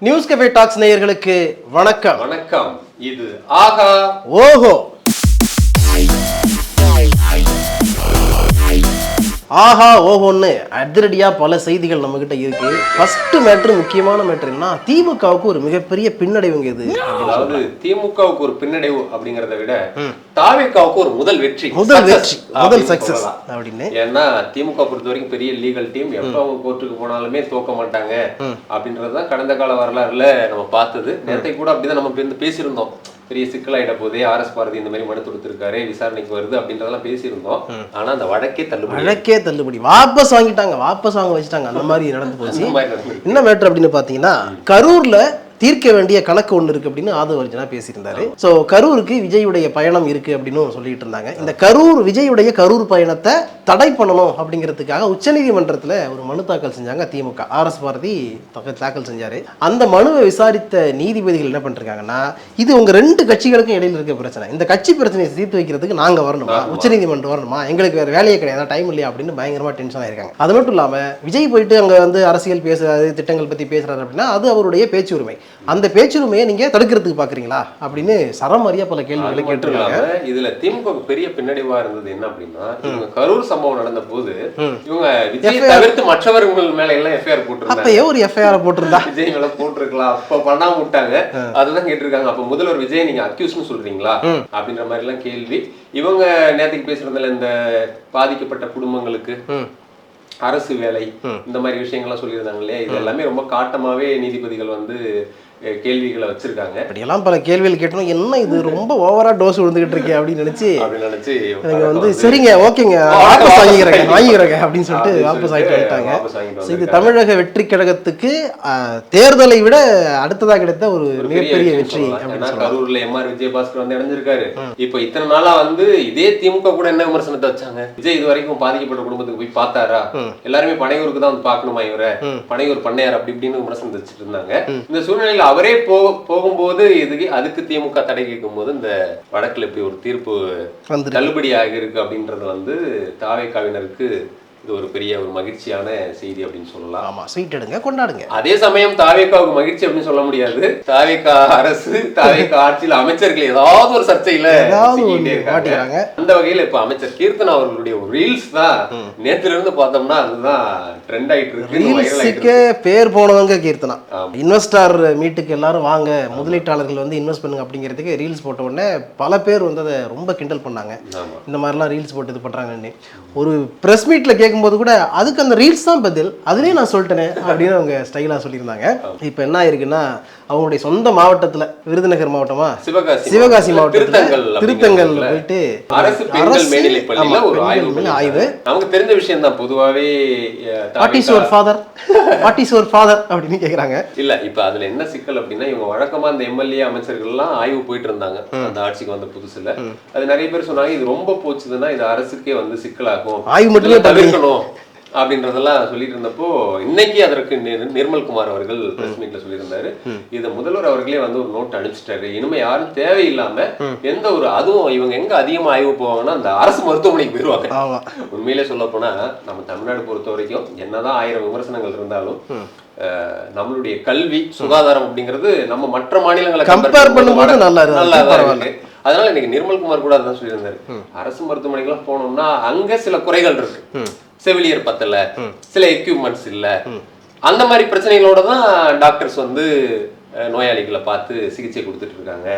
News cafe tax நேயர்களுக்கு வணக்கம். வணக்கம். இது ஆகா ஓஹோ. ஆஹா ஓஹோன்னு அதிரடியா பல செய்திகள் நம்ம கிட்ட இருக்கு. ஃபர்ஸ்ட் மேட்ரு, முக்கியமான மேட்ருன்னா திமுகவுக்கு ஒரு மிகப்பெரிய பின்னடைவுங்க இது. அதாவது திமுகவுக்கு ஒரு பின்னடைவு அப்படிங்கறத விட தாவேகாவுக்கு ஒரு முதல் சக்சஸ் அப்படின்னு. ஏன்னா திமுக பொறுத்த வரைக்கும் பெரிய லீகல் டீம், எப்ப அவங்க கோர்ட்டுக்கு போனாலுமே தோக்க மாட்டாங்க அப்படின்றதுதான் கடந்த கால வரலாறுல நம்ம பார்த்தது. நேரத்தை கூட அப்படிதான் நம்ம பேசியிருந்தோம். பெரிய சிக்கலாயிட போதே ஆர்எஸ் பாரதி இந்த மாதிரி மனு கொடுத்திருக்காரு, விசாரணைக்கு வருது அப்படின்றதெல்லாம் பேசியிருந்தோம். ஆனா அந்த வழக்கே தள்ளுபடி வாபஸ் வாங்க வச்சுட்டாங்க. அந்த மாதிரி நடந்து போச்சு. என்ன மேட்டர் அப்படின்னு பாத்தீங்கன்னா, கரூர்ல தீர்க்க வேண்டிய கணக்கு ஒன்று இருக்கு அப்படின்னு ஆதவ அர்ஜுனா பேசியிருந்தாரு. ஸோ கரூருக்கு விஜயுடைய பயணம் இருக்கு அப்படின்னு சொல்லிட்டு இருந்தாங்க. இந்த விஜயுடைய கரூர் பயணத்தை தடை பண்ணணும் அப்படிங்கிறதுக்காக உச்சநீதிமன்றத்தில் ஒரு மனு தாக்கல் செஞ்சாங்க திமுக. ஆர்எஸ் பாரதி தாக்கல் செஞ்சாரு. அந்த மனுவை விசாரித்த நீதிபதிகள் என்ன பண்ணிருக்காங்கன்னா, இது உங்க ரெண்டு கட்சிகளுக்கும் இடையில இருக்க பிரச்சனை, இந்த கட்சி பிரச்சனையை தீர்த்து வைக்கிறதுக்கு நாங்க வரணுமா, உச்சநீதிமன்றம் வரணுமா, எங்களுக்கு வேற வேலையே கிடையாது, டைம் இல்லையா அப்படின்னு பயங்கரமா டென்ஷன் ஆயிருக்காங்க. அது மட்டும் இல்லாம விஜய் போயிட்டு அங்க அரசியல் பேசுறாரு, திட்டங்கள் பத்தி பேசுறாரு அப்படின்னா அது அவருடைய பேச்சுரிமை. அந்த பேச்சுரிமையை நீங்க தடுக்கிறதுக்கு பாக்குறீங்களா அப்படின்னு சரமாரியா பல கேள்விகளை கேட்டிருக்காங்க. இதுல திமுக பெரிய பின்னடைவா இருந்தது என்ன அப்படின்னா, இவங்க கரூர் சம்பவம் நடந்த போது இவங்க விஜய் தவிர்த்து மற்றவர்கள் மேல எல்லாம் எஃப்ஐஆர் போட்டிருந்தாங்க. அப்பயே ஒரு எஃப்ஐஆர் போட்டிருந்தா விஜய் மேல போட்டிருக்கலாம், அப்ப பண்ணாம விட்டாங்க. அதுதான் கேட்டிருக்காங்க. அப்ப முதல்வர் விஜய் நீங்க அக்யூஸ்னு சொல்றீங்களா அப்படின்ற மாதிரி எல்லாம் கேள்வி. இவங்க நேற்றுக்கு பேசுறதுல இந்த பாதிக்கப்பட்ட குடும்பங்களுக்கு அரசு வேலை இந்த மாதிரி விஷயங்கள்லாம் சொல்லியிருந்தாங்க இல்லையா, இது எல்லாமே ரொம்ப காட்டமாவே நீதிபதிகள் கேள்விகளை வச்சிருக்காங்க. அப்படியெல்லாம் பல கேள்விகள் கேட்டோம். என்ன இது ரொம்ப ஓவரா டோஸ் விழுந்துகிட்டு இருக்கே அப்படின்னு நினைச்சு எனக்கு சரிங்க ஓகேங்க வாபஸ் வாங்கிக்கிறேங்க அப்படின்னு சொல்லிட்டு வாபஸ் ஆகிட்டு வந்துட்டாங்க. இது தமிழக வெற்றி கழகத்துக்கு தேர்தலை விட அடுத்ததாக கிடைத்த ஒரு மிகப்பெரிய வெற்றி. கரூர்ல எம்ஆர் விஜயபாஸ்கர் இணைஞ்சிருக்காரு. இப்ப இத்தனை நாளா இதே திமுக கூட என்ன விமர்சனத்தை வச்சாங்க, விஜய் இது வரைக்கும் பாதிக்கப்பட்ட குடும்பத்துக்கு போய் பார்த்தாரா, எல்லாருமே பனையூருக்கு தான் பார்க்கணுமா, இவரை பனையூர் பண்ணையார் அப்படி இப்படின்னு விமர்சனத்தை வச்சுட்டு இருந்தாங்க. இந்த சூழ்நிலையில அவரே போகும்போது அதுக்கு திமுக தடை கேட்கும் போது இந்த வழக்குல இப்படி ஒரு தீர்ப்பு தள்ளுபடி ஆகியிருக்கு அப்படின்றது தாவேகாவினருக்கு இது ஒரு பெரிய ஒரு மகிழ்ச்சியான செய்தி அப்படின்னு சொல்லலாம். ஆமா, ஸ்வீட் எடுங்க கொண்டாடுங்க. அதே சமயம் தாவேகாவுக்கு மகிழ்ச்சி அப்படின்னு சொல்ல முடியாது. தாவேகா அரசு, தாவேகா ஆட்சியில் அமைச்சர்கள் ஏதாவது ஒரு சர்ச்சையில இருக்காங்க. அந்த வகையில இப்ப அமைச்சர் கீர்த்தனா அவர்களுடைய ஒரு ரீல்ஸ் தான் நேத்துல இருந்து பார்த்தோம்னா அதுதான் ட்ரெண்ட் ஆயிட்டு இருக்கு. ரீல்ஸுக்கு பேர் போனவங்க கீர்த்தனா. இன்வெஸ்டர் மீட்டுக்கு எல்லாரும் வாங்க, முதலீட்டாளர்கள் இன்வெஸ்ட் பண்ணுங்க அப்படிங்கிறதுக்கு ரீல்ஸ் போட்ட உடனே பல பேர் அதை ரொம்ப கிண்டல் பண்ணாங்க. இந்த மாதிரிலாம் ரீல்ஸ் போட்டு இது பண்றாங்கன்னு ஒரு பிரஸ் மீட்ல போது கூட அதுக்கு அந்த ரீல்ஸ் தான் பதில், அதுலயே நான் சொல்லிட்டேனே அப்படின்னு அவங்க ஸ்டைலா சொல்லியிருந்தாங்க. இப்ப என்ன ஆயிருக்குன்னா, அவங்களுடைய சொந்த மாவட்டத்துல, விருதுநகர் மாவட்டமா சிவகாசி மாவட்டத்துல திருத்தங்கல் போயிட்டு அரசு பெண்கள் மேல்நிலைப் பள்ளியில ஒரு ஆய்வு. நமக்கு தெரிஞ்ச விஷயம் தான். பொதுவாவே வாட் இஸ் யுவர் ஃபாதர் அப்படின்னு கேக்குறாங்க. இல்ல இப்ப அதுல என்ன சிக்கல் அப்படின்னா, இவங்க வழக்கமா அந்த எம்எல்ஏ அமைச்சர்கள் எல்லாம் ஆய்வு போயிட்டு இருந்தாங்க அந்த ஆட்சிக்கு வந்த புதுசுல. அது நிறைய பேர் சொன்னாங்க, இது ரொம்ப போச்சுதுன்னா இது அரசுக்கே சிக்கலாகும், ஆய்வு மட்டுமே தவிர்க்கணும் அப்படின்றதெல்லாம் சொல்லிட்டு இருந்தப்போ, இன்னைக்கு அதற்கு நிர்மல்குமார் அவர்கள் பிரஸ் மீட்ல சொல்லியிருந்தாரு, இத முதல்வர் அவர்களே ஒரு நோட் அனுப்பிச்சிட்டாரு. இனிமே யாரும் தேவையில்லாம எந்த ஒரு அதுவும் இவங்க எங்க அதிகமா ஆய்வு போவாங்கன்னா அந்த அரசு மருத்துவமனைக்கு போயிருவாங்க. உண்மையிலே சொல்ல போனா நம்ம தமிழ்நாடு பொறுத்த வரைக்கும் என்னதான் 1000 விமர்சனங்கள் இருந்தாலும் நம்மளுடைய கல்வி சுகாதாரம் அப்படிங்கிறது நம்ம மற்ற மாநிலங்களை கம்பேர் பண்ணும்போது நல்லா இருக்கு. அதனால இன்னைக்கு நிர்மல்குமார் கூட அதான் சொல்லியிருந்தாரு, அரசு மருத்துவமனைக்கு போனோம்னா அங்க சில குறைகள் இருக்கு, செவிலியர் பத்தல, சில எக்யூப்மெண்ட்ஸ் இல்ல, அந்த மாதிரி பிரச்சனைகளோட தான் டாக்டர்ஸ் நோயாளிகளை பார்த்து சிகிச்சை கொடுத்துட்டு இருக்காங்க.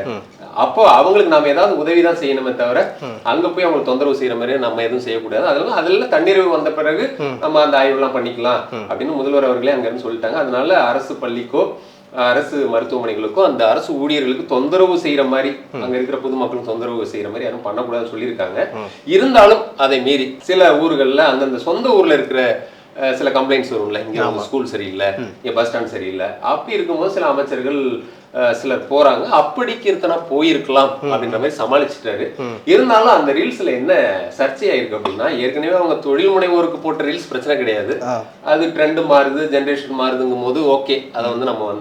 அப்போ அவங்களுக்கு நாம ஏதாவது உதவிதான் செய்யணுமே தவிர அங்க போய் அவங்களுக்கு தொந்தரவு செய்யற மாதிரி நம்ம எதுவும் செய்யக்கூடாது. அதெல்லாம் தன்னிறைவு வந்த பிறகு நம்ம அந்த ஆய்வு எல்லாம் பண்ணிக்கலாம் அப்படின்னு முதல்வர் அவர்களே அங்க இருந்து சொல்லிட்டாங்க. அதனால அரசு பள்ளிக்கோ அரசு மருத்துவமனைகளுக்கோ அந்த அரசு ஊழியர்களுக்கு தொந்தரவு செய்யற மாதிரி, அங்க இருக்கிற பொதுமக்களும் தொந்தரவு செய்யற மாதிரி யாரும் பண்ணக்கூடாதுன்னு சொல்லியிருக்காங்க. இருந்தாலும் அதை மீறி சில ஊர்கள்ல அந்தந்த சொந்த ஊர்ல இருக்கிற சில கம்ப்ளைண்ட்ஸ் வரும்ல, இங்க ஸ்கூல் சரியில்லை, இங்க பஸ் ஸ்டாண்ட் சரியில்லை, அப்படி இருக்கும்போது சில அமைச்சர்கள் சிலர் போறாங்க. அப்படி கீர்த்தனா போயிருக்கலாம் அப்படின்ற மாதிரி சமாளிச்சுட்டாரு. இருந்தாலும் அந்த ரீல்ஸ்ல என்ன சர்ச்சையாயிருக்கு அப்படின்னா, ஏற்கனவே அவங்க தொழில் முனைவோருக்கு போட்ட ரீல்ஸ் பிரச்சனை கிடையாது, அது ட்ரெண்ட் மாறுது, ஜென்ரேஷன் மாறுதுங்கும் போது ஓகே, அதை நம்ம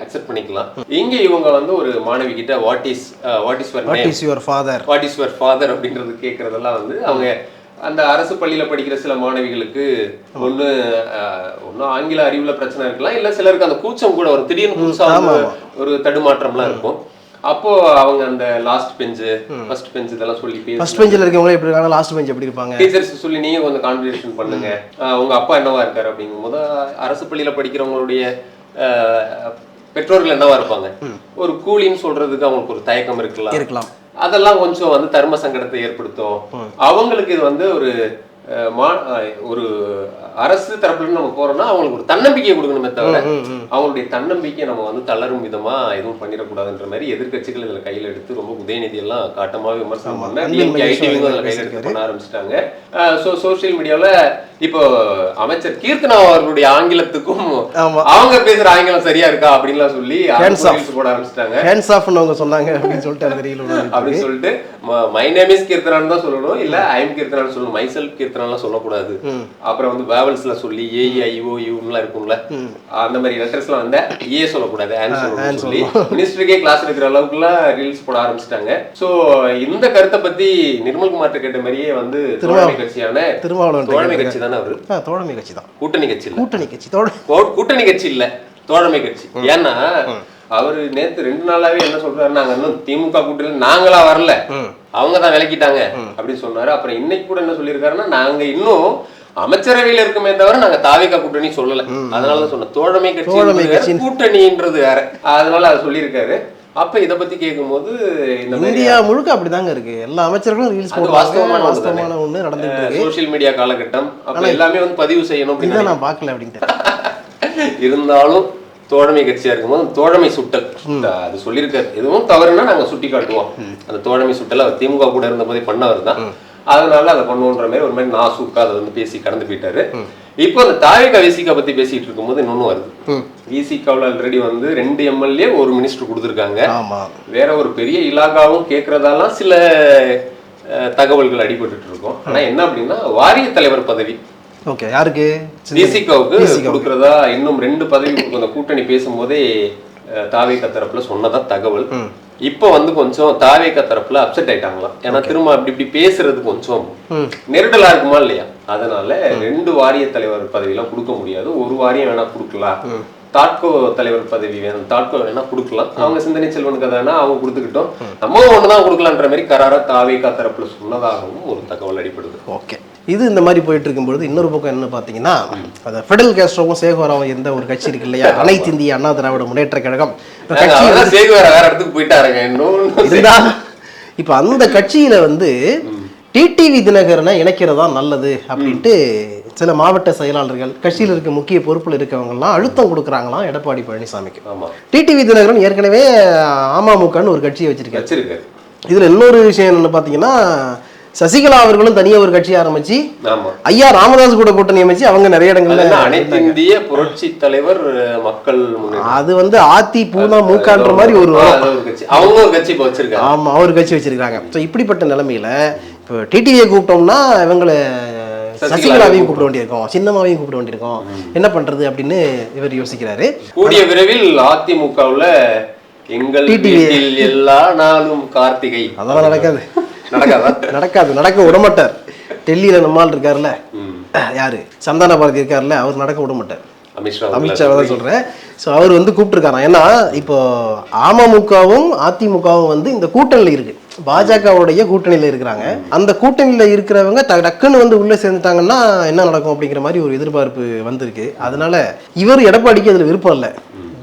அக்செப்ட் பண்ணிக்கலாம். இங்க இவங்க ஒரு மாணவி கிட்ட வாட் இஸ் யுவர் ஃபாதர் அப்படின்றது கேட்கறதெல்லாம் அவங்க அந்த அரசு பள்ளியில படிக்கிற சில மாணவிகளுக்கு ஒண்ணு ஆங்கில அறிவுல பிரச்சனை இருக்கலாம், இல்ல சிலருக்கு அந்த கூச்சம் கூட வரும், திடீர்னு புதுசா ஒரு தடுமாற்றம்லாம் இருக்கும். அப்போ அவங்க அந்த லாஸ்ட் பெஞ்ச் ஃபர்ஸ்ட் பெஞ்ச் இதெல்லாம் சொல்லி ஃபர்ஸ்ட் பெஞ்சில் இருக்கவங்க எப்படி இருக்காங்க, லாஸ்ட் பெஞ்ச் எப்படி இருப்பாங்க, டீச்சர்ஸ் சொல்லி நீங்க கொஞ்சம் கான்வர்சேஷன் பண்ணுங்க, உங்க அப்பா என்னவா இருக்காரு அப்படிங்கும் போது அரசு பள்ளியில படிக்கிறவங்களுடைய பெற்றோர்கள் என்னவா இருப்பாங்க, ஒரு கூலின்னு சொல்றதுக்கு அவங்களுக்கு ஒரு தயக்கம் இருக்கலாம். அதெல்லாம் கொஞ்சம் வந்து தர்ம சங்கடத்தை ஏற்படுத்தும். அவங்களுக்கு இது வந்து ஒரு அரசு தரப்புல நம்ம போறோம்னா அவங்களுக்கு ஒரு தன்னம்பிக்கையை கொடுக்கணுமே தவிர அவங்களுடைய தன்னம்பிக்கையை நம்ம வந்து தளரும் விதமா எதுவும் பண்ணிடக்கூடாதுன்ற மாதிரி எதிர்கட்சிகள் இதுல கையில எடுத்து ரொம்ப உதயநிதி எல்லாம் காட்டமாவே விமர்சனம் பண்ண கையில எடுத்து பண்ண ஆரம்பிச்சிட்டாங்க. சோசியல் மீடியால இப்போ அமைச்சர் கீர்த்தனா அவர்களுடைய ஆங்கிலத்துக்கும் அவங்க பேசுற ஆங்கிலம் சரியா இருக்கா அப்படின்லாம் சொல்லி போட ஆரம்பிச்சிட்டாங்க. அப்படின்னு சொல்லிட்டு மை நேம் இஸ் கீர்த்தனான்னு தான் சொல்லணும், இல்ல ஐ எம் கீர்த்தனான்னு சொல்லணும், மை செல்ஃப் கீர்த்தனாலாம் சொல்லக்கூடாது. அப்புறம் வந்து வேவல்ஸ்ல சொல்லி ஏஐஓயூலாம் இருக்கும்ல, அந்த மாதிரி லெட்டர்ஸ்லாம் வந்து ஏ சொல்லக்கூடாது, ஆன் சொல்லணும்னு சொல்லி மினிஸ்டருக்கே கிளாஸ் எடுக்கிற அளவுக்குலாம் ரீல்ஸ் போட ஆரம்பிச்சிட்டாங்க. சோ இந்த கருத்தை பத்தி நிர்மல்குமார் கேட்ட மாதிரியே வந்து தோழமை கட்சியான தோழமை கட்சி தானே அவரு, தோழமை கட்சி தான், கூட்டணி கட்சி இல்ல, கூட்டணி கட்சி இல்ல, தோழமை கட்சி. ஏன்னா அவரு நேத்து 2 நாளாவே என்ன சொல்றாரு, நாங்க இன்னும் திமுக கூட்டணியில நாங்களா வரல, அவங்கதான் விலக்கிட்டாங்க அப்படின்னு சொன்னாரு. அப்புறம் இன்னைக்கு கூட என்ன சொல்லியிருக்காருன்னா, நாங்க இன்னும் அமைச்சரவையில இருக்குமே தவிர நாங்க தாவேகா கூட்டணி சொல்லல, அதனாலதான் சொன்ன தோழமை கட்சி கூட்டணின்றது வேற, அதனால அதை சொல்லியிருக்காரு. அப்ப இத பத்தி கேட்கும் போது இந்தியா முழுக்க அப்படிதாங்க இருக்கு, எல்லா அமைச்சர்களும் ரீல்ஸ் போடுறாங்க, வாஸ்தவமான ஒண்ணு நடந்துட்டு இருக்கு. சோசியல் மீடியா காலகட்டம், அப்ப எல்லாமே வந்து பதிவு செய்யணும் அப்படின்னு நான் பார்க்கல அப்படின்ட்டு. இருந்தாலும் தோழமை கட்சியா இருக்கும்போது தோழமை சுட்டல் அது சொல்லியிருக்காரு, எதுவும் தவறுனா நாங்க சுட்டி காட்டுவோம். அந்த தோழமை சுட்டல் அவர் திமுக கூட இருந்த போதே பண்ணவர் தான், அதனால அதை பண்ணுவோன்ற மாதிரி ஒரு மாதிரி நாசூக்கா அதை வந்து பேசி கடந்து போயிட்டாரு. இப்போ அந்த தாவேகா விசிகா பத்தி பேசிட்டு இருக்கும்போது இன்னொன்னு வருது. விசிகாவில் ஆல்ரெடி வந்து 2 எம்எல்ஏ ஒரு மினிஸ்டர் கொடுத்துருக்காங்க, வேற ஒரு பெரிய இலாகாவும் கேட்கறதாலாம் சில தகவல்கள் அடிபட்டு இருக்கும். ஆனா என்ன அப்படின்னா வாரிய தலைவர் பதவி யாருக்கு விசிகாவுக்கு கொடுக்கறதா இன்னும் 2 பதவி கொடுக்கும் அந்த கூட்டணி பேசும்போதே தாவேகா தரப்புல சொன்னதா தகவல். இப்போ வந்து கொஞ்சம் தாவேகா தரப்புல அப்செட் ஆயிட்டாங்களாம், ஏன்னா திரும்ப இப்படி பேசுறது கொஞ்சம் நெருடலா இருக்குமா இல்லையா, அதனால 2 வாரிய தலைவர் பதவி எல்லாம் கொடுக்க முடியாது, ஒரு வாரியம் வேணா கொடுக்கலாம், தாட்கோ தலைவர் பதவி வேணும், தாட்கோ வேணா கொடுக்கலாம், அவங்க சிந்தனை செல்வனுக்கு அதானா அவங்க கொடுத்துக்கிட்டோம், நம்ம ஒண்ணுதான் கொடுக்கலான்ற மாதிரி கராரா தாவேகா தரப்புல சொன்னதாகவும் ஒரு தகவல் அடிப்படுது. ஓகே, இது இந்த மாதிரி போயிட்டு இருக்கும்பொழுது இன்னொரு பக்கம் என்ன பார்த்தீங்கன்னா, அந்த ஃபெடரல் கேஸ்ட்ரோவும் சேகுவராவும் இருந்த ஒரு கட்சி இருக்கு இல்லையா, அனைத்து இந்திய அண்ணா திராவிட முன்னேற்ற கழகம், சேகுவரா வேற இடத்துக்கு போயிட்டாருங்க இருந்தா. இப்போ அந்த கட்சியில வந்து டிடிவி தினகரனை இணைக்கிறதா நல்லது அப்படின்ட்டு சில மாவட்ட செயலாளர்கள், கட்சியில் இருக்க முக்கிய பொறுப்பில் இருக்கவங்கலாம் அழுத்தம் கொடுக்குறாங்களாம் எடப்பாடி பழனிசாமிக்கு. டிடிவி தினகரன் ஏற்கனவே அமமுகன்னு ஒரு கட்சியை வச்சிருக்காரு. இதுல இன்னொரு விஷயம் என்னன்னு பார்த்தீங்கன்னா, சசிகலா அவர்களும் தனியா ஒரு கட்சி ஆரம்பிச்சு ஐயா ராமதாஸ் கூட கூட்டணி அமைச்சு அவங்க நிறைய இடங்கள்ல அனைத்து இந்திய புரட்சி தலைவர் மக்கள் அது வந்து அதிமுகன்ற மாதிரி ஒரு அவங்க ஒரு கட்சி வச்சிருக்காங்க. ஆமா, ஒரு கட்சி வச்சிருக்காங்க. ஸோ இப்படிப்பட்ட நிலைமையில இப்போ டிடிவியை கூப்பிட்டோம்னா இவங்களை சசிகலாவையும் கூப்பிட வேண்டியிருக்கோம், சின்னமாவையும் கூப்பிட வேண்டியிருக்கோம், என்ன பண்றது அப்படின்னு இவர் யோசிக்கிறாரு. கூடிய விரைவில் அதிமுகவுல எங்கள் வீட்டில் எல்லா நாளும் கார்த்திகை அதெல்லாம் நடக்காது, நடக்க விடமாட்டார். டெல்லியில நம்மால் இருக்காருல்ல, யாரு சந்தான பாரதி இருக்காருல்ல, அவர் நடக்க விடமாட்டார். அமித்ஷா தான் சொல்றேன். ஸோ அவர் வந்து கூப்பிட்டுருக்காராம். ஏன்னா இப்போ அமமுகவும் அதிமுகவும் வந்து இந்த கூட்டணியில் இருக்கு, பாஜகவுடைய கூட்டணியில இருக்கிறாங்க. அந்த கூட்டணியில இருக்கிறவங்க டக்குன்னு வந்து உள்ள சேர்ந்துட்டாங்கன்னா என்ன நடக்கும் அப்படிங்கிற மாதிரி ஒரு எதிர்பார்ப்பு வந்திருக்கு. அதனால இவர் எடப்பாடிக்கு அதுல விருப்பம் இல்லை.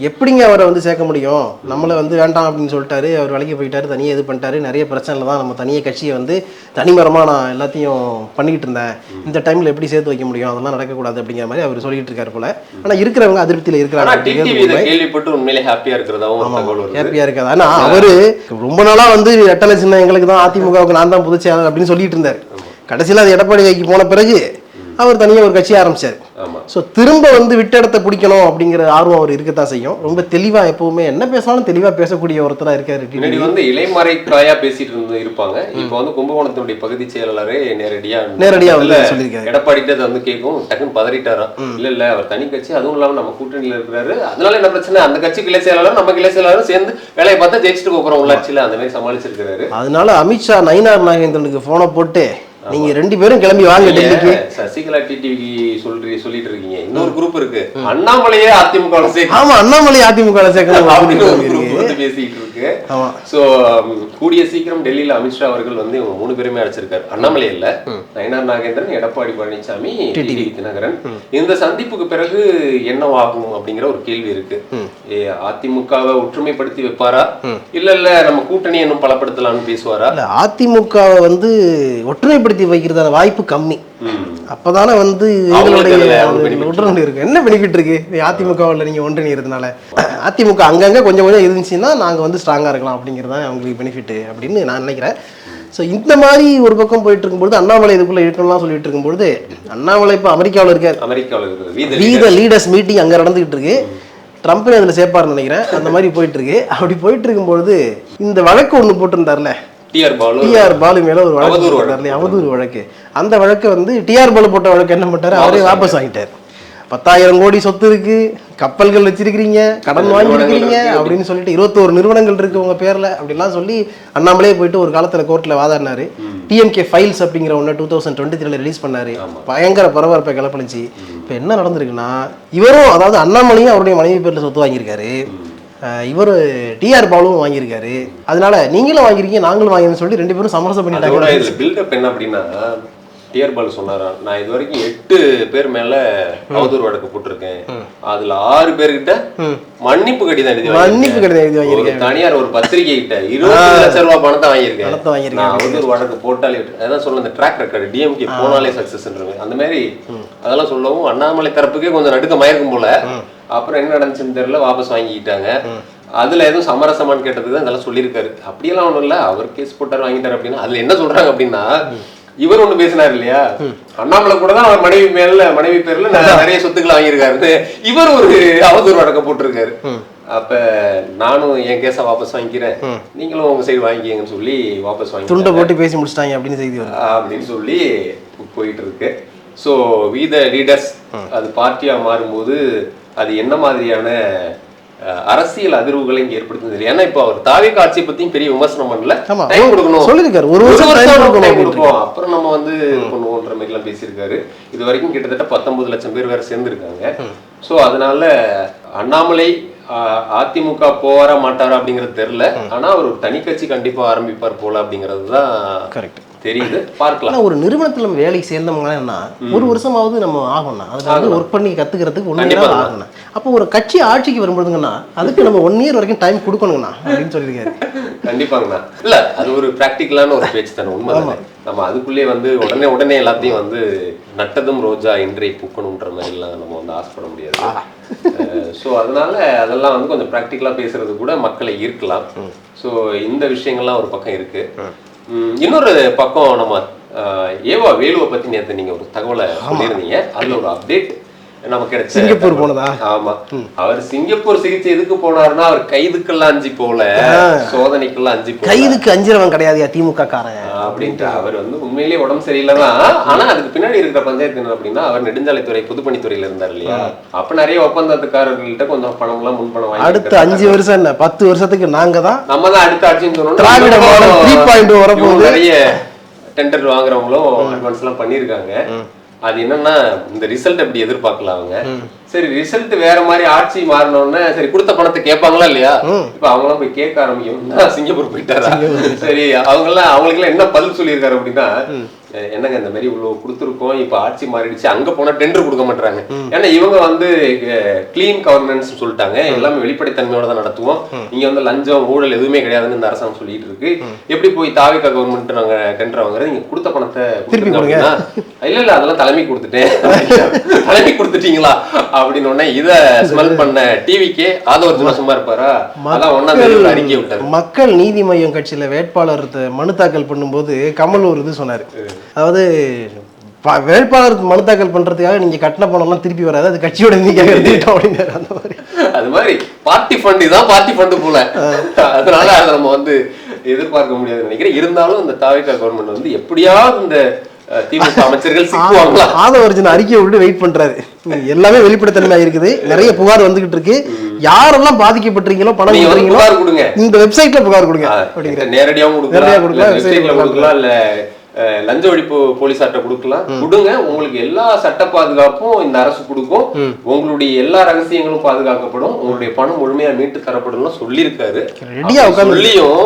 எப்படிங்க அவரை வந்து சேர்க்க முடியும், நம்மளை வந்து வேண்டாம் அப்படின்னு சொல்லிட்டாரு, அவர் வேலைக்கு போயிட்டாரு, தனியாக இது பண்ணிட்டாரு, நிறைய பிரச்சனைல தான் நம்ம தனியாக கட்சியை வந்து தனிமரமாக நான் எல்லாத்தையும் பண்ணிக்கிட்டு இருந்தேன், இந்த டைமில் எப்படி சேர்த்து வைக்க முடியும், அதெல்லாம் நடக்கக்கூடாது அப்படிங்கிற மாதிரி அவர் சொல்லிட்டு இருக்காரு போல. ஆனால் இருக்கிறவங்க அதிருப்தியில் இருக்கிறாங்க, ஹாப்பியாக இருக்காது. ஆனால் அவர் ரொம்ப நாளாக வந்து ரெட்டலை சின்ன எங்களுக்கு தான், அதிமுகவுக்கு நான் தான் பொதுச்செயலாளர் அப்படின்னு சொல்லிட்டு இருந்தார். கடைசியில் அது எடப்பாடி கைக்கு போன பிறகு அவர் தனியாக ஒரு கட்சி ஆரம்பிச்சார். ஸோ திரும்ப வந்து விட்ட இடத்த பிடிக்கணும் அப்படிங்கிற ஆர்வம் அவர் இருக்கத்தான் செய்யும். ரொம்ப தெளிவாக எப்பவுமே என்ன பேசினாலும் தெளிவாக பேசக்கூடிய ஒருத்தராக இருக்காரு. முன்னாடி வந்து இலைமறைக்காயா பேசிட்டு இருப்பாங்க, இப்போ வந்து கும்பகோணத்தினுடைய பகுதி செயலாளரே நேரடியா வந்து சொல்லியிருக்காரு. எடப்பாடிட்ட வந்து கேட்கும், டக்குன்னு பதறிட்டாராம். இல்ல அவர் தனி கட்சி, அதுவும் இல்லாம நம்ம கூட்டணியில இருக்கிறாரு, அதனால என்ன பிரச்சனை, அந்த கட்சி கிளை செயலாளர் நம்ம கிளை செயலாளரும் சேர்ந்து வேலையை பார்த்தா ஜெயிச்சுட்டு போறோம் உள்ளாட்சியில, அந்த மாதிரி சமாளிச்சிருக்காரு. அதனால அமித்ஷா நயினார் நாகேந்திரனுக்கு போனை போட்டு நீங்க 2 பேரும் கிளம்பி வாங்க டெல்லிக்கு. சசிகலா டிடிவி சொல்லிட்டு இருக்கீங்க. இன்னொரு குரூப் இருக்கு, அண்ணாமலையே அதிமுக சேர்க்க. ஆமா, அண்ணாமலை அதிமுக சேர்க்க பேசிட்டு இருக்கு. சோ கூடிய சீக்கிரம் டெல்லியில அமித்ஷா அவர்கள் வந்து இவங்க 3 பேருமே அழைச்சிருக்காரு. அண்ணாமலை இல்ல, நயினார் நாகேந்திரன், எடப்பாடி பழனிசாமி, டிடிவி தினகரன். இந்த சந்திப்புக்கு பிறகு என்னவாகும் அப்படிங்கிற ஒரு கேள்வி இருக்கு. அதிமுகவை ஒற்றுமைப்படுத்தி வைப்பாரா, இல்ல நம்ம கூட்டணி இன்னும் பலப்படுத்தலாம்னு பேசுவாரா? அதிமுகவை வந்து ஒற்றுமைப்படுத்தி வைக்கிறதான வாய்ப்பு கம்மி. அப்பதானே வந்து எங்களுடைய ஒற்றுமை இருக்கு. என்ன பெனிஃபிட் இருக்கு அதிமுகவில் நீங்க ஒன்றிணைறதுனால? அதிமுக அங்கங்க கொஞ்சம் கொஞ்சம் இருந்துச்சுன்னா நாங்க வந்து ஸ்ட்ராங்கா இருக்கலாம் அப்படிங்கிறது தான் அவங்களுக்கு பெனிஃபிட் அப்படின்னு நான் நினைக்கிறேன். ஸோ இந்த மாதிரி ஒரு பக்கம் போயிட்டு இருக்கும்போது அண்ணாமலை இதுக்குள்ள இருக்கணும்லாம் சொல்லிட்டு இருக்கும்போது, அண்ணாமலை இப்போ அமெரிக்காவில் இருக்காரு. அமெரிக்காவில் லீடர்ஸ் மீட்டிங் அங்கே நடந்துகிட்டு இருக்கு. ட்ரம்ப் அதில் சேர்ப்பாருன்னு நினைக்கிறேன். அந்த மாதிரி போயிட்டு இருக்கு. அப்படி போயிட்டு இருக்கும்பொழுது இந்த வழக்கு ஒன்று போட்டிருந்தார்ல, டிஆர் பாலு மேல ஒரு வழக்கு போட்டார், அவதூறு வழக்கு. அந்த வழக்கு வந்து டிஆர் பாலு போட்ட வழக்கு என்ன பண்ணிட்டாரு, அவரே வாபஸ் வாங்கிட்டார். 10,000 கோடி சொத்து இருக்கு, கப்பல்கள் வச்சிருக்கிறீங்க, கடன் வாங்கிருக்கிறீங்க அப்படின்னு சொல்லிட்டு 21 நிறுவனங்கள் இருக்கு உங்க பேர்ல அப்படிலாம் சொல்லி அண்ணாமலே போயிட்டு ஒரு காலத்துல கோர்ட்ல வாதாடினாரு. டிஎம்கே ஃபைல்ஸ் அப்படிங்கிற ஒன்று 2023 ரிலீஸ் பண்ணாரு. பயங்கர பரபரப்பை கிளப்பினுச்சு. இப்போ என்ன நடந்திருக்குன்னா, இவரும் அதாவது அண்ணாமலையும் அவருடைய மனைவி பேர்ல சொத்து வாங்கியிருக்காரு, இவர் டிஆர் பாலுவும் வாங்கியிருக்காரு. அதனால நீங்களும் வாங்கிருக்கீங்க நாங்களும் வாங்கிருக்கோம்னு சொல்லி 2 பேரும் சமரசம் பண்ணிட்டாங்க. பில்டப் என்ன அப்படின்னா, டிஆர் பாலு சொன்னாரா, நான் இது வரைக்கும் 8 பேர் மேல அவதூறு வழக்கு போட்டிருக்கேன், அதுல 6 பேர்கிட்ட மன்னிப்பு கடிதம் எழுதி வாங்கியிருக்கேன், தனியார் ஒரு பத்திரிகை கிட்ட 20 லட்சம் ரூபாய் பணத்தை வாங்கியிருக்கேன். நான் அவதூறு வழக்கு போட்டாலே அதான் சொல்ல, இந்த ட்ராக் ரெக்கார்டு டிஎம்கே போனாலே சக்சஸ் அந்த மாதிரி அதெல்லாம் சொல்லவும் அண்ணாமலை தரப்புக்கே கொஞ்சம் நடுக்கமாயிருக்கும் போல. அப்புறம் என்ன நடந்துச்சுன்னு தெரியல, வாபஸ் வாங்கிக்கிட்டாங்க. அதுல எதுவும் சமரசமானு கேட்டதுக்கு தான் இதெல்லாம் சொல்லியிருக்காரு. அப்படியெல்லாம் ஒண்ணும் இல்ல, அவர் கேஸ் போட்டார் வாங்கிட்டாரு அப்படின்னா அதுல என்ன சொல்றாங்க அப்படின்னா, இவர் ஒண்ணு பேசினார் இல்லையா, அண்ணாமலை கூட தான் அவர் மனைவி பேர்ல நிறைய சொத்துக்களை வாங்கியிருக்காரு, இவர் ஒரு அவதூறு வழக்க போட்டிருக்காரு. அப்ப நானும் என் கேஸ வாபஸ் வாங்கிக்கிறேன், நீங்களும் உங்க சைடு வாங்கிக்கங்கன்னு சொல்லி வாபஸ் வாங்கி துண்டை போட்டு பேசி முடிச்சிட்டாங்க அப்படின்னு செய்தி அப்படின்னு சொல்லி போயிட்டு இருக்கு. ஸோ வி த லீடர்ஸ் அது பார்ட்டியா மாறும்போது அது என்ன மாதிரியான அரசியல் அதிர்வுகளை இங்க ஏற்படுத்துது. ஏன்னா இப்ப அவர் தாவேகா ஆட்சியை பத்தியும் பெரிய விமர்சனம் பண்ணல, டைம் கொடுக்கணும் சொல்லிருக்காரு, ஒரு வருஷம் கொடுப்போம் அப்புறம் நம்ம வந்து பண்ணுவோன்ற மாதிரி எல்லாம் பேசியிருக்காரு. இது வரைக்கும் கிட்டத்தட்ட 19 லட்சம் பேர் வேற சேர்ந்திருக்காங்க. சோ அதனால அண்ணாமலை அதிமுக போவாரா மாட்டாரா அப்படிங்கிறது தெரியல. ஆனா அவர் ஒரு தனி கட்சி கண்டிப்பா ஆரம்பிப்பார் போல அப்படிங்கிறது தான் கரெக்ட் தெரியுது. பார்க்கலாம். ஒரு நிறுவனத்துல நம்ம வேலைக்கு சேர்ந்தோம்னா 1 வருஷமாவது நம்ம ஆகணும், அதுல வந்து ஒர்க் பண்ணி கத்துக்கிறதுக்கு 1 இயர் ஆகணும். அப்போ ஒரு கட்சி ஆட்சிக்கு வரும்போதுங்கன்னா அதுக்கு நம்ம 1 இயர் வரைக்கும் டைம் கொடுக்கணுங்கண்ணா அப்படின்னு சொல்லியிருக்காரு. கண்டிப்பாங்கண்ணா. இல்ல அது ஒரு பிராக்டிக்கலான ஒரு பேச்சு தானே, உண்மை. நம்ம அதுக்குள்ளே வந்து உடனே எல்லாத்தையும் வந்து நட்டதும் ரோஜா இன்றை பூக்கணுன்ற மாதிரி எல்லாம் நம்ம வந்து ஆசைப்பட முடியாது. ஸோ அதனால அதெல்லாம் வந்து கொஞ்சம் ப்ராக்டிக்கலா பேசுறது கூட மக்களை ஈர்க்கலாம். ஸோ இந்த விஷயங்கள்லாம் ஒரு பக்கம் இருக்கு. இன்னொரு பக்கம் நம்ம ஏவா வேலுவை பத்தி நேற்று நீங்க ஒரு தகவலை சொல்லியிருந்தீங்க, அதுல ஒரு அப்டேட் நமக்கு கிடைச்ச. சிங்கப்பூர் போனதா? ஆமா, அவர் சிங்கப்பூர் சிகிச்சை எதுக்கு போனாருன்னா அவர் கைதுக்கெல்லாம் அஞ்சு போல, சோதனைக்கெல்லாம் அஞ்சு போல. கைதுக்கு அஞ்சுறவன் கிடையாது திமுக காரன் அப்படின்ட்டு அவர் வந்து உண்மையிலேயே உடம்பு சரியில்லைதான். ஆனா அதுக்கு பின்னாடி இருக்கிற பஞ்சாயத்து என்ன அப்படின்னா, அவர் நெடுஞ்சாலைத்துறை பொதுப்பணித்துறையில இருந்தார் இல்லையா, அப்ப நிறைய ஒப்பந்தத்துக்காரர்கள்ட்ட கொஞ்சம் பணம் எல்லாம் முன்பணம் வாங்கி அடுத்த 5 வருஷம் இல்ல 10 வருஷத்துக்கு நாங்க தான் நம்ம தான் அடுத்த ஆட்சின்னு சொன்னோம். திராவிட மாடல் 3.0 வரப்போகுது. நிறைய டெண்டர் வாங்குறவங்களும் அட்வான்ஸ் எல்லாம் பண்ணிருக்காங்க. அது என்னன்னா இந்த ரிசல்ட் எப்படி எதிர்பார்க்கலாம் அவங்க. சரி ரிசல்ட் வேற மாதிரி ஆட்சி மாறினோம்னா சரி கொடுத்த பணத்தை கேட்பாங்களா இல்லையா, இப்ப அவங்களாம் போய் கேட்க ஆரம்பிக்கும். சிங்கப்பூர் போயிட்டாரா, சரி அவங்களுக்கு எல்லாம் என்ன பதில் சொல்லியிருக்காரு அப்படின்னா, என்னங்க இந்த மாதிரி இவ்வளவு கொடுத்துருக்கோம், இப்ப ஆட்சி மாறிடுச்சு, அங்க போனா டெண்டர் கொடுக்க மாட்டாங்க. ஏன்னா இவங்க வந்து கிளீன் கவர்னன்ஸ் சொல்லிட்டாங்க, எல்லாமே வெளிப்படைத்தன்மையோட தான் நடத்துவோம், இங்க வந்து லஞ்சம் ஊழல் எதுவுமே கிடையாதுன்னு இந்த அரசாங்கம் சொல்லிட்டு இருக்கு. எப்படி போய் தாவேகா கவர்மெண்ட் நாங்க டெண்டர் வாங்குறது, நீங்க கொடுத்த பணத்தை இல்ல அதெல்லாம் தலைமை கொடுத்துட்டேன், தலைமை கொடுத்துட்டீங்களா அப்படின்னு உடனே இத ஸ்மெல் பண்ண டிவிக்கே ஆதவர்ஜுனா சும்மா இருப்பாரா, அதான் 1ஆம் தேதி அறிக்கை விட்டாரு. மக்கள் நீதி மையம் கட்சியில வேட்பாளர் மனு தாக்கல் பண்ணும்போது கமல் ஒரு இது சொன்னாரு, அதாவது வேட்பாளர் மனு தாக்கல் பண்றதுக்காக நீங்க கட்டின பணம் எல்லாம் திருப்பி வராது, அது கட்சியோட நீங்க எடுத்துக்கிட்டோம் அப்படின்னாரு. அந்த மாதிரி அது மாதிரி பார்ட்டி ஃபண்ட் தான் பார்ட்டி ஃபண்ட் போல, அதனால அதை நம்ம வந்து எதிர்பார்க்க முடியாதுன்னு நினைக்கிறேன். இருந்தாலும் இந்த தாவேகா கவர்மெண்ட் வந்து எப்படியாவது இந்த திமுக அமைச்சர்கள் சிக்குவாங்களா, ஆதவர்ஜுனா அறிக்கையை விட்டு வெயிட் பண்றாரு. எல்லாமே வெளிப்படைத்தன்மையா இருக்குது, நிறைய புகார் வந்துகிட்டு இருக்கு, யாரெல்லாம் பாதிக்கப்பட்டீங்களோ பணம் புகார் கொடுங்க, இந்த வெப்சைட்ல புகார் கொடுங்க, நேரடியாவும் கொடுக்கலாம், இல்ல லஞ்ச ஒழிப்பு போலீசார்ட்ட கொடுக்கலாம், கொடுங்க, உங்களுக்கு எல்லா சட்ட பாதுகாப்பும் இந்த அரசு கொடுக்கும், உங்களுடைய எல்லா ரகசியங்களும் பாதுகாக்கப்படும், உங்களுடைய பணம் முழுமையா மீட்டு தரப்படும் சொல்லியிருக்காரு. சொல்லியும்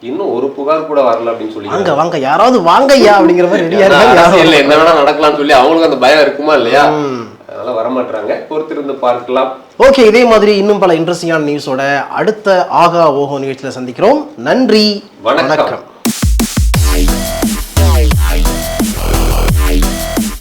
இன்னும் ஒரு புகார் கூட வரல அப்படின்னு சொல்லி வாங்க யாராவது வாங்கய்யா அப்படிங்கிற மாதிரி ரெடியா இருக்காங்க. என்ன வேணா நடக்கலாம்னு சொல்லி அவங்களுக்கு அந்த பயம் இருக்குமா இல்லையா, அதனால வரமாட்டாங்க, பொறுத்திருந்து பார்க்கலாம். ஓகே, இதே மாதிரி இன்னும் பல இன்ட்ரெஸ்டிங்கான நியூஸோட அடுத்த ஆகா ஓஹோ நிகழ்ச்சியில சந்திக்கிறோம். நன்றி, வணக்கம்.